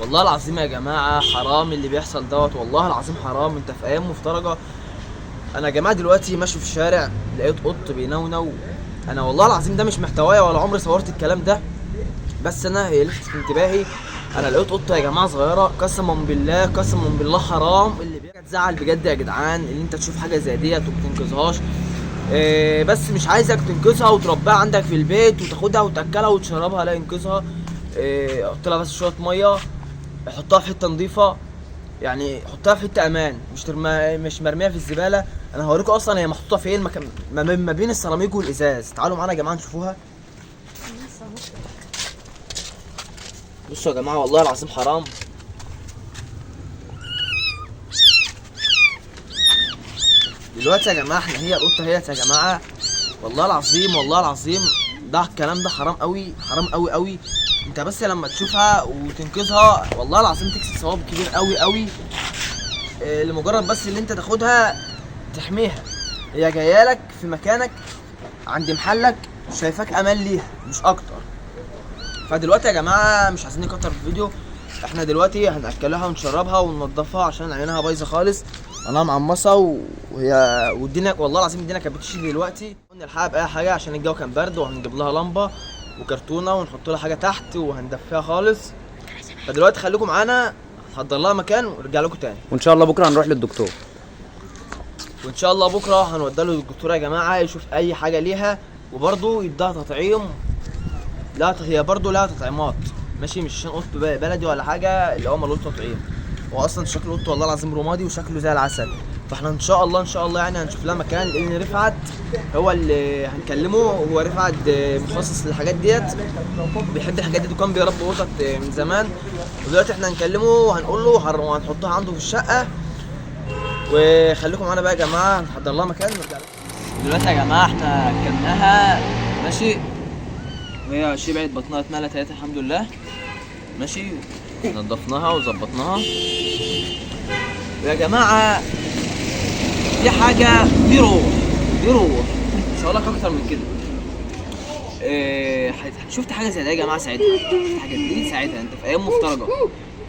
والله العظيم يا جماعه حرام اللي بيحصل دوت، والله العظيم حرام. انت في ايام مفترجه. انا يا جماعه دلوقتي ماشي في الشارع لقيت قط بينونو. انا والله العظيم ده مش محتوايا ولا عمري صورت الكلام ده، بس انا لفت انتباهي. انا لقيت قطه يا جماعه صغيره، قسما بالله قسما بالله حرام. اللي تزعل بجد يا جدعان اللي انت تشوف حاجه زي ديت وما تنقذهاش. بس مش عايزك تنقذها وتربيها عندك في البيت وتاخدها وتاكلها وتشربها، لا انقذها. حط لها بس شويه ميه، حطها في حته نظيفه، يعني حطها في حته امان، مش مرميه في الزباله. انا هوريكم اصلا هي محطوطه فين، ما بين السيراميك والازاز. تعالوا معانا يا جماعه نشوفوها. بصوا يا جماعه والله العظيم حرام. دلوقتي يا جماعه احنا هي القطه اهيت يا جماعه، والله العظيم والله العظيم ده الكلام ده حرام قوي، حرام قوي قوي. انت بس لما تشوفها وتنقذها والله العظيم تكسب ثواب كبير قوي قوي. لمجرد بس اللي انت تاخدها تحميها، هي جايه لك في مكانك عند محلك، شايفاك امان ليها مش اكتر. فدلوقتي يا جماعه مش عايزين نكتر في الفيديو، احنا دلوقتي هناكلها ونشربها وننضفها عشان عينها بايظه خالص، انا معمصه وهي والدنيا والله العظيم الدنيا كانت بتشتي دلوقتي. نلحقها باي حاجه عشان الجو كان برد، وهنجيب لها لمبه وكرتونه ونحط لها حاجه تحت وهندفيها خالص. فدلوقتي خليكم معانا، هنحضر لها مكان ونرجع لكم تاني. وان شاء الله بكره هنروح للدكتور، وان شاء الله بكره هنوديها للدكتور يا جماعه يشوف اي حاجه ليها، وبرده يديها تطعيم. لا هي برده لها تطعيمات ماشي، مش عشان قط بلدي ولا حاجه اللي هو ملوش تطعيم. هو اصلا شكل القط والله العظيم رمادي وشكله زي العسل. فاحنا ان شاء الله يعني هنشوف لها مكان، لان رفعت هو اللي هنكلمه. هو رفعت مخصص للحاجات ديت، بيحب الحاجات دي وكان بيربي قطط من زمان. ودلوقتي احنا هنكلمه وهنقول له وهنحطها عنده في الشقه. وخليكم معانا بقى يا جماعه، هنحضر لها مكان ونرجع لكم. دلوقتي يا جماعه احنا اكلناها ماشي، وهي شبعت بطنها اتملت اهي الحمد لله ماشي. نضفناها وظبطناها. يا جماعه دي حاجه، دي روح مش هقول لك اكتر من كده. شفت حاجه زي ده يا جماعه ساعتها، شفت حاجه دي ساعتها انت في ايام مفترجه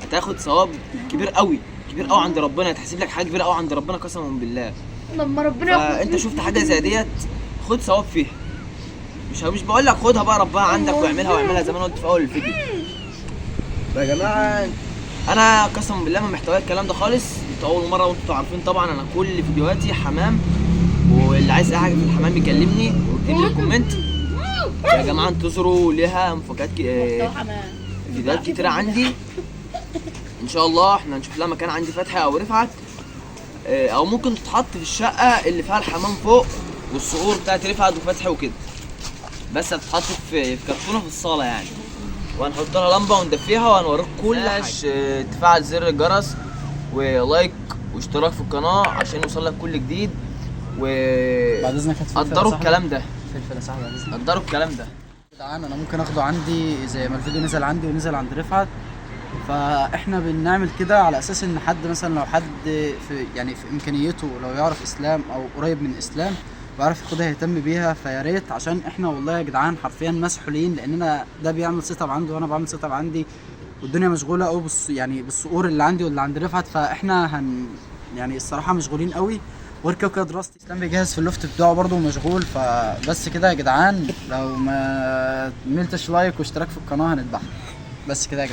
هتاخد ثواب كبير قوي عند ربنا، هتحسب لك حاجه كبيره قوي عند ربنا قسما بالله. لما ربنا انت شفت حاجه زي ديت خد ثواب فيها. مش بقول لك خدها بقى ربها عندك واعملها زي ما انا قلت في اول الفيديو. يا جماعه انا قسما بالله ما محتوى الكلام ده خالص، انتوا اول مره وانتوا عارفين طبعا انا كل فيديوهاتي حمام، واللي عايز اي حاجه في الحمام يكلمني ويكتب لي كومنت. يا جماعه انتظروا ليها مفاجآت فيديوهات كتيره عندي ان شاء الله. احنا هنشوف لها مكان عندي فتحي او رفعت، او ممكن تتحط في الشقه اللي فيها الحمام فوق والصقور بتاعت رفعت وفتحي وكده، بس هتتحط في كرتونه في الصاله يعني. وهنحط لها لمبه وندفيها وهنوريك كل حاجه. تفعل زر الجرس ولايك واشتراك في القناه عشان يوصلك كل جديد. بعد اذنك قدروا الكلام ده، فلفل يا صاحبي بعد اذنك. قدروا الكلام ده يا جدعان انا ممكن اخده عندي زي ما الفيديو نزل عندي ونزل عند رفعت. فاحنا بنعمل كده على اساس ان حد مثلا لو حد في يعني في امكانيته لو يعرف اسلام او قريب من اسلام ويعرف ياخدها يهتم بيها، فيا ريت. عشان احنا والله يا جدعان حرفيا مسحولين، لاننا ده بيعمل سيت اب عنده وانا بعمل سيت اب عندي، والدنيا مشغوله قوي يعني بالصقور اللي عندي واللي عند رفعت. فاحنا يعني الصراحه مشغولين قوي، وغير كده دراستي. اسلام بيجهز في اللوفت بتاعه برضه مشغول. فبس كده يا جدعان، لو ما عملتش لايك واشتراك في القناه هنذبحك. بس كده يا جدعان.